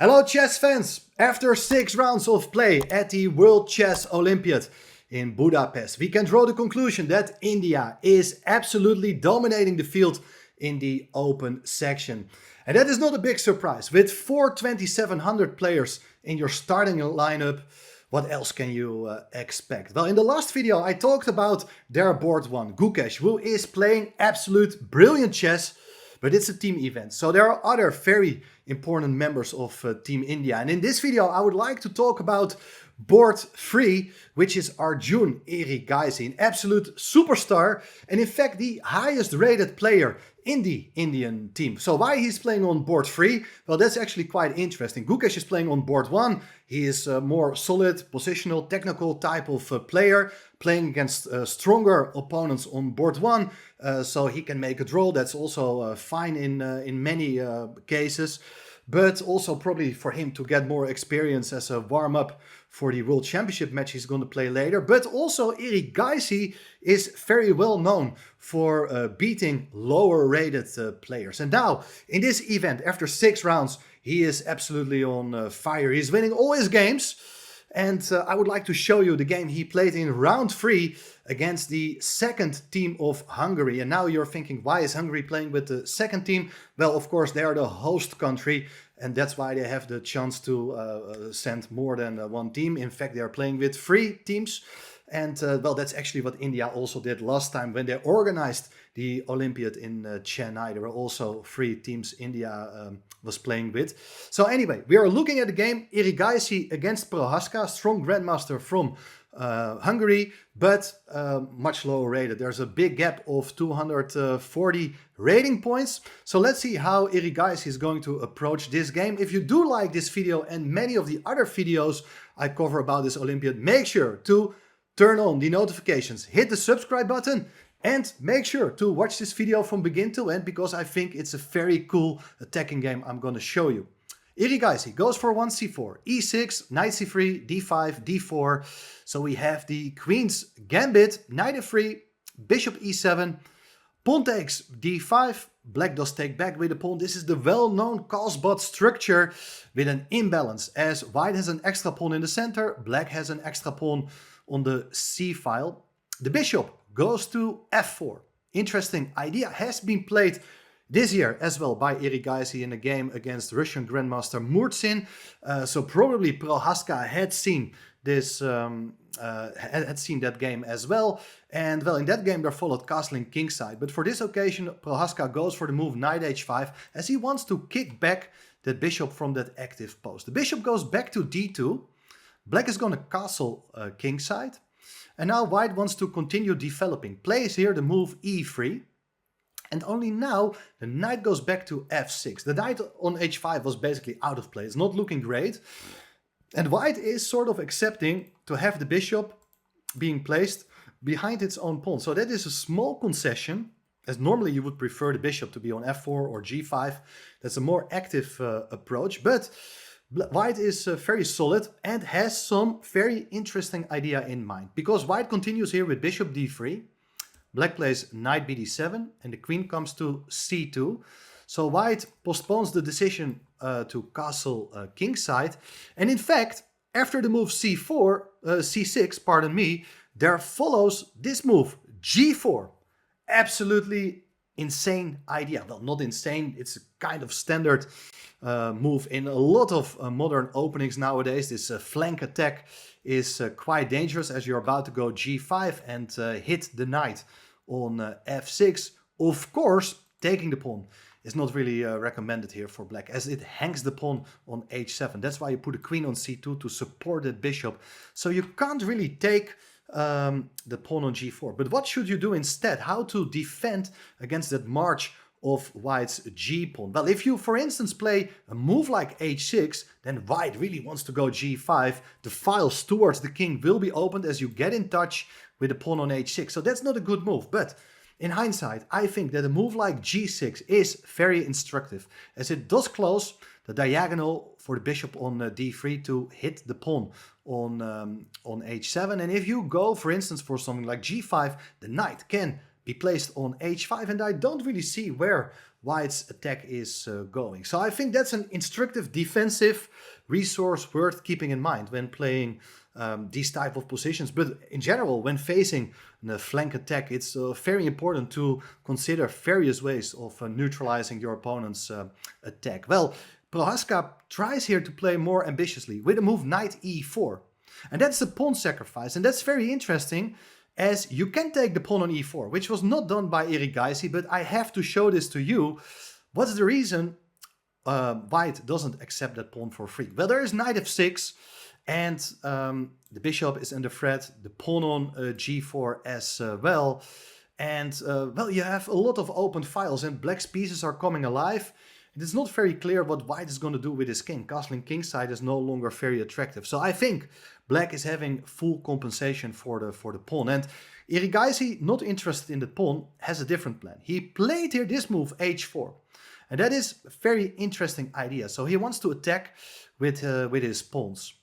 Hello chess fans! After 6 rounds of play at the World Chess Olympiad in Budapest, we can draw the conclusion that India is absolutely dominating the field in the open section. And that is not a big surprise. With 4,700 players in your starting lineup, what else can you expect? Well, in the last video I talked about their board one, Gukesh, who is playing absolute brilliant chess. But it's a team event, so there are other very important members of Team India. And in this video, I would like to talk about board 3, which is Arjun Erigiaisi, an absolute superstar, and in fact the highest rated player in the Indian team. So why he's playing on board 3? Well, that's actually quite interesting. Gukesh is playing on board 1. He is a more solid, positional, technical type of player, playing against stronger opponents on board 1, so he can make a draw. That's also fine in many cases, but also probably for him to get more experience as a warm-up for the World Championship match he's going to play later. But also Erigiaisi is very well known for beating lower rated players. And now in this event, after 6 rounds, he is absolutely on fire. He's winning all his games. And I would like to show you the game he played in round 3 against the second team of Hungary. And now you're thinking, why is Hungary playing with the second team? Well, of course, they are the host country, and that's why they have the chance to send more than one team. In fact, they are playing with 3 teams. And well, that's actually what India also did last time when they organized the Olympiad in Chennai. There were also 3 teams India was playing with. So anyway, we are looking at the game. Erigiaisi against Prohaszka, strong grandmaster from Hungary, but much lower rated. There's a big gap of 240 rating points. So let's see how Erigiaisi is going to approach this game. If you do like this video and many of the other videos I cover about this Olympiad, make sure to turn on the notifications, hit the subscribe button, and make sure to watch this video from begin to end, because I think it's a very cool attacking game I'm going to show you. Erigiaisi goes for 1 c4, e6, knight c3, d5, d4. So we have the queen's gambit, knight f3, bishop e7, pawn takes d5, black does take back with the pawn. This is the well-known Carlsbad structure with an imbalance, as white has an extra pawn in the center, black has an extra pawn on the c file. The bishop goes to f4. Interesting idea, has been played this year as well by Erigiaisi in a game against Russian Grandmaster Murtsin. So probably Prohaszka had seen this, had seen that game as well. And well, in that game there followed castling kingside. But for this occasion, Prohaszka goes for the move knight h5, as he wants to kick back that bishop from that active post. The bishop goes back to d2. Black is going to castle kingside. And now white wants to continue developing. Plays here the move e3. And only now the knight goes back to f6. The knight on h5 was basically out of place, not looking great. And white is sort of accepting to have the bishop being placed behind its own pawn. So that is a small concession, as normally you would prefer the bishop to be on f4 or g5. That's a more active approach. But white is very solid and has some very interesting idea in mind. Because white continues here with bishop d3. Black plays knight bd7 and the queen comes to c2. So white postpones the decision to castle kingside. And in fact, after the move c6, pardon me, there follows this move, g4. Absolutely insane idea. Well, not insane, it's a kind of standard move in a lot of modern openings nowadays. This flank attack is quite dangerous, as you're about to go g5 and hit the knight on f6. Of course, taking the pawn is not really recommended here for black, as it hangs the pawn on h7. That's why you put a queen on c2 to support that bishop. So you can't really take the pawn on g4. But what should you do instead? How to defend against that march of white's g-pawn? Well, if you, for instance, play a move like h6, then white really wants to go g5. The files towards the king will be opened as you get in touch with the pawn on h6. So that's not a good move. But in hindsight, I think that a move like g6 is very instructive, as it does close the diagonal for the bishop on d3 to hit the pawn on h7. And if you go, for instance, for something like g5, the knight can be placed on h5, and I don't really see where white's attack is going. So I think that's an instructive defensive resource worth keeping in mind when playing these type of positions. But in general, when facing a flank attack, it's very important to consider various ways of neutralizing your opponent's attack. Well, Prohaszka tries here to play more ambitiously with the move knight e4. And that's a pawn sacrifice, and that's very interesting, as you can take the pawn on e4, which was not done by Erigiaisi, but I have to show this to you. What's the reason white doesn't accept that pawn for free? Well, there is knight f6, and the bishop is under threat, the pawn on g4 as well. And, well, you have a lot of open files, and black's pieces are coming alive. It is not very clear what white is going to do with his king. Castling kingside is no longer very attractive. So I think black is having full compensation for the pawn. And Erigiaisi, not interested in the pawn, has a different plan. He played here this move, h4. And that is a very interesting idea. So he wants to attack with his pawns.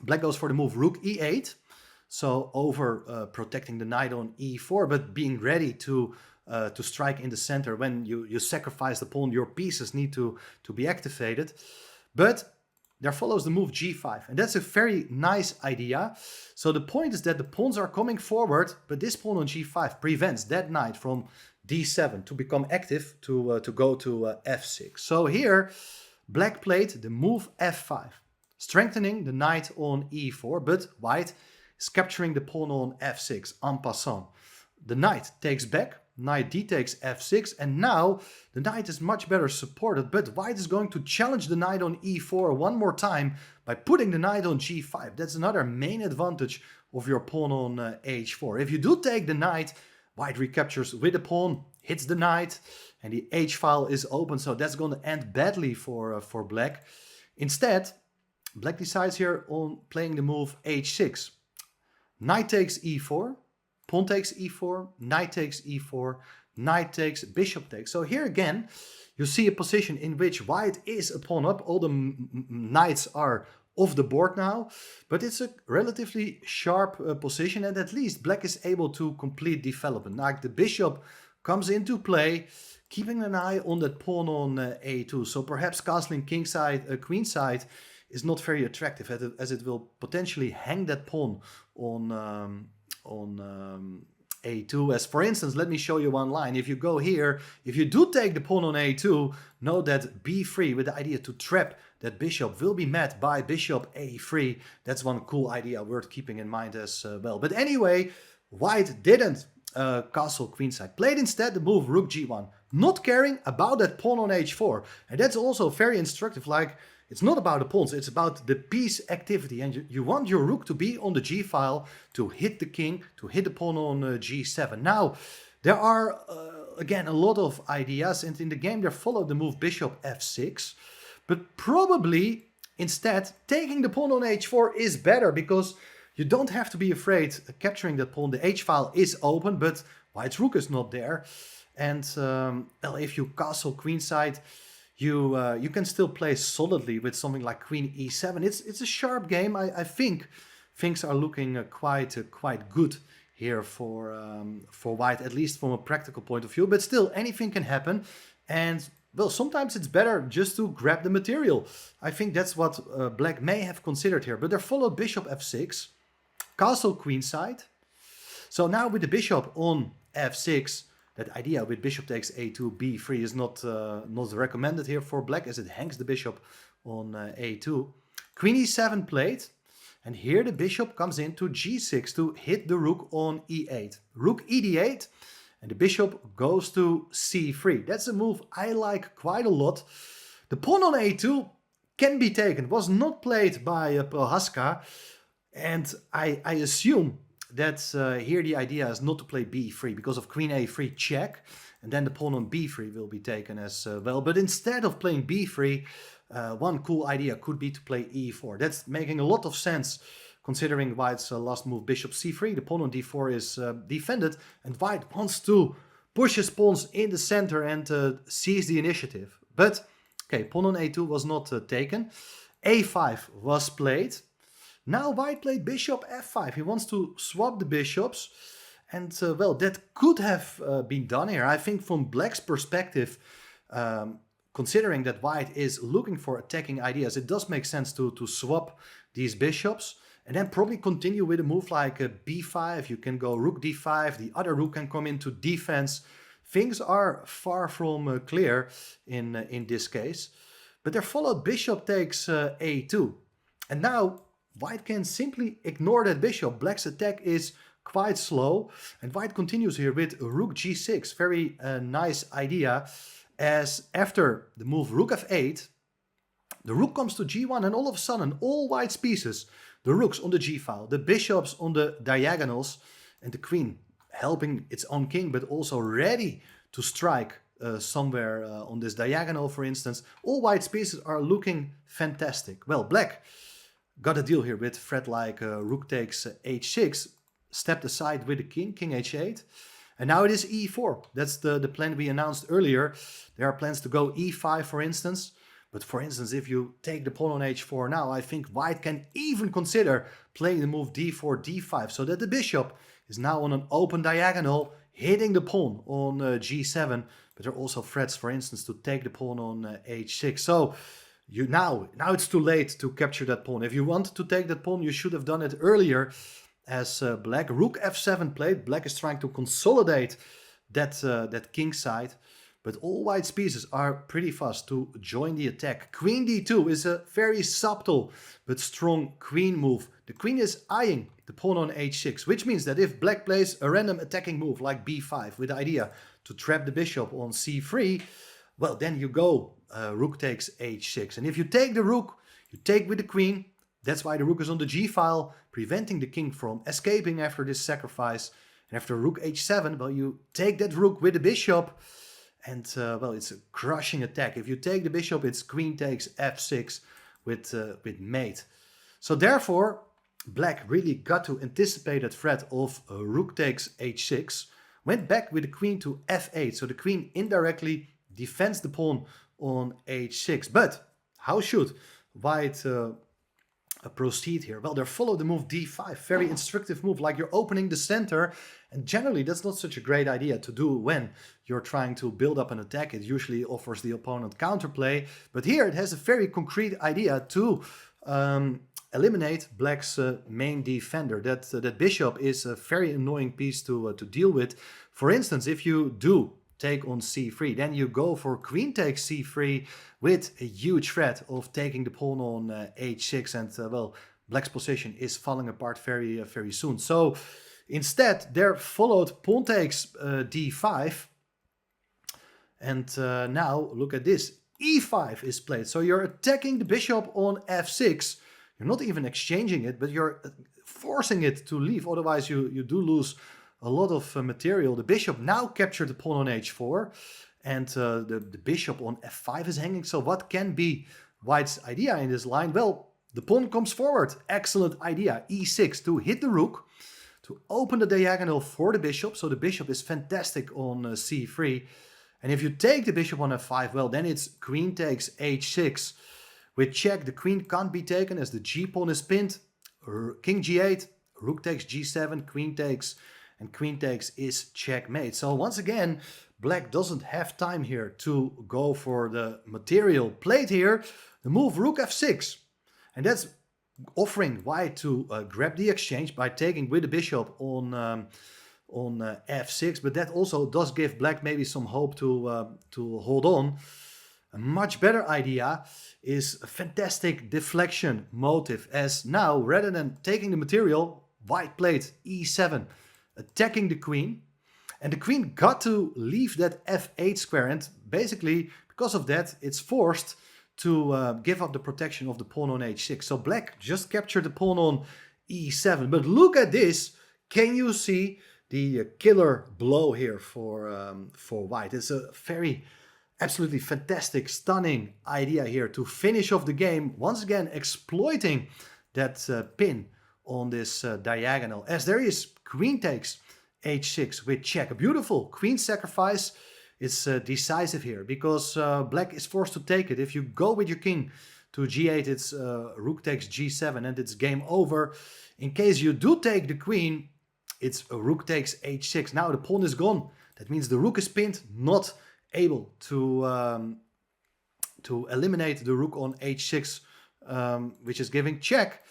Black goes for the move rook e8. So over protecting the knight on e4, but being ready to strike in the center. When you sacrifice the pawn, your pieces need to be activated. But there follows the move g5, and that's a very nice idea. So the point is that the pawns are coming forward, but this pawn on g5 prevents that knight from d7 to become active to go to f6. So here, black played the move f5, strengthening the knight on e4, but white is capturing the pawn on f6 en passant. The knight takes back, knight d takes f6, and now the knight is much better supported, but white is going to challenge the knight on e4 one more time by putting the knight on g5. That's another main advantage of your pawn on h4. If you do take the knight, white recaptures with the pawn, hits the knight, and the h-file is open, so that's going to end badly for black. Instead, black decides here on playing the move h6. Knight takes e4, pawn takes e4, knight takes e4, knight takes, bishop takes. So here again, you see a position in which white is a pawn up. All the knights are off the board now, but it's a relatively sharp position, and at least black is able to complete development. Now the bishop comes into play, keeping an eye on that pawn on a2. So perhaps castling kingside, queenside is not very attractive, as it will potentially hang that pawn on a2. As for instance, let me show you one line. If you go here, if you do take the pawn on a2, know that b3 with the idea to trap that bishop will be met by bishop a3. That's one cool idea worth keeping in mind as well. But anyway, white didn't castle queenside. Played instead the move rook g1, not caring about that pawn on h4. And that's also very instructive. Like, it's not about the pawns, it's about the piece activity. And you want your rook to be on the g-file to hit the king, to hit the pawn on g7. Now, there are, again, a lot of ideas. And in the game, they follow the move bishop f6. But probably, instead, taking the pawn on h4 is better, because you don't have to be afraid capturing that pawn. The h-file is open, but white's rook is not there. And well, if you castle queenside, you can still play solidly with something like queen e7. It's a sharp game. I think things are looking quite good here for white, at least from a practical point of view. But still, anything can happen. And well, sometimes it's better just to grab the material. I think that's what black may have considered here. But they followed bishop f6, castle queenside. So now with the bishop on f6, that idea with bishop takes a2, b3 is not recommended here for black, as it hangs the bishop on a2. Queen e7 played, and here the bishop comes into g6 to hit the rook on e8. Rook ed8, and the bishop goes to c3. That's a move I like quite a lot. The pawn on a2 can be taken. Was not played by Prohaszka, and I assume that here the idea is not to play b3 because of queen a3 check, and then the pawn on b3 will be taken as well. But instead of playing b3, one cool idea could be to play e4. That's making a lot of sense considering white's last move bishop c3. The pawn on d4 is defended, and white wants to push his pawns in the center and seize the initiative. But okay, pawn on a2 was not taken. a5 was played. Now white played bishop f5. He wants to swap the bishops. And well, that could have been done here. I think from black's perspective, Considering that white is looking for attacking ideas, it does make sense to swap these bishops and then probably continue with a move like b5. You can go rook d5, the other rook can come into defense. Things are far from clear in this case. But their followed bishop takes a2. And now white can simply ignore that bishop. Black's attack is quite slow. And white continues here with rook g6. Very nice idea. As after the move rook f8, the rook comes to g1 and all of a sudden all white's pieces, the rooks on the g-file, the bishops on the diagonals, and the queen helping its own king but also ready to strike somewhere on this diagonal, for instance. All white's pieces are looking fantastic. Well, black got a deal here with threat like rook takes h6, stepped aside with the king, king h8. And now it is e4. That's the plan we announced earlier. There are plans to go e5, for instance. But for instance, if you take the pawn on h4 now, I think white can even consider playing the move d4, d5, so that the bishop is now on an open diagonal, hitting the pawn on g7. But there are also threats, for instance, to take the pawn on h6. So now it's too late to capture that pawn. If you want to take that pawn, you should have done it earlier. As black rook f7 played, black is trying to consolidate that king side, but all white's pieces are pretty fast to join the attack. Queen d2 is a very subtle but strong queen move. The queen is eyeing the pawn on h6, which means that if black plays a random attacking move like b5 with the idea to trap the bishop on c3, well, then you go rook takes h6. And if you take the rook, you take with the queen. That's why the rook is on the g-file, preventing the king from escaping after this sacrifice. And after rook h7, well, you take that rook with the bishop. And, well, it's a crushing attack. If you take the bishop, it's queen takes f6 with mate. So therefore, black really got to anticipate that threat of rook takes h6. Went back with the queen to f8. So the queen indirectly defends the pawn on h6. But how should white proceed here? Well, they follow the move d5, very instructive move, like you're opening the center, and generally that's not such a great idea to do when you're trying to build up an attack. It usually offers the opponent counterplay, but here it has a very concrete idea to eliminate black's main defender. That bishop is a very annoying piece to deal with. For instance, if you do take on c3, then you go for queen takes c3 with a huge threat of taking the pawn on h6, and well, black's position is falling apart very soon. So instead, there followed pawn takes d5, and now look at this, e5 is played. So you're attacking the bishop on f6. You're not even exchanging it, but you're forcing it to leave. Otherwise, you do lose a lot of material. The bishop now captured the pawn on h4, and the bishop on f5 is hanging. So what can be white's idea in this line? Well, the pawn comes forward. Excellent idea. e6 to hit the rook, to open the diagonal for the bishop. So the bishop is fantastic on c3. And if you take the bishop on f5, well, then it's queen takes h6. With check, the queen can't be taken as the g-pawn is pinned. King g8, rook takes g7, queen takes, and queen takes is checkmate. So once again, black doesn't have time here to go for the material played here. The move rook f6. And that's offering white to grab the exchange by taking with the bishop on f6. But that also does give black maybe some hope to hold on. A much better idea is a fantastic deflection motive, as now, rather than taking the material, white played e7, attacking the queen. And the queen got to leave that f8 square, and basically, because of that, it's forced to give up the protection of the pawn on h6. So black just captured the pawn on e7. But look at this. Can you see the killer blow here for white? It's a very absolutely fantastic, stunning idea here to finish off the game, once again exploiting that pin on this diagonal, as there is queen takes h6 with check. A beautiful queen sacrifice. It's decisive here because black is forced to take it. If you go with your king to g8, it's rook takes g7 and it's game over. In case you do take the queen, it's rook takes h6. Now the pawn is gone. That means the rook is pinned, not able to eliminate the rook on h6, which is giving check.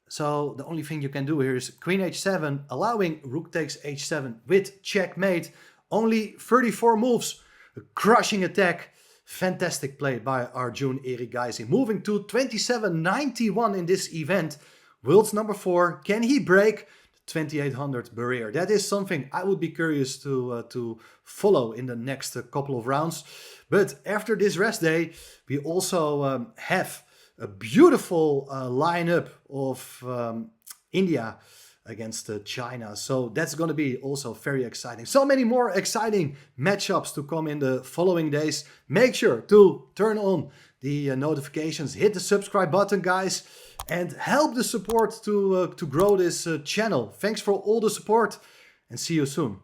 So the only thing you can do here is queen h7, allowing rook takes h7 with checkmate. Only 34 moves, a crushing attack. Fantastic play by Arjun Erigiaisi. Moving to 2791 in this event. World's number 4. Can he break the 2800 barrier? That is something I would be curious to follow in the next couple of rounds. But after this rest day, we also have a beautiful lineup of India against China. So that's going to be also very exciting. So many more exciting matchups to come in the following days. Make sure to turn on the notifications, hit the subscribe button, guys, and help the support to grow this channel. Thanks for all the support and see you soon.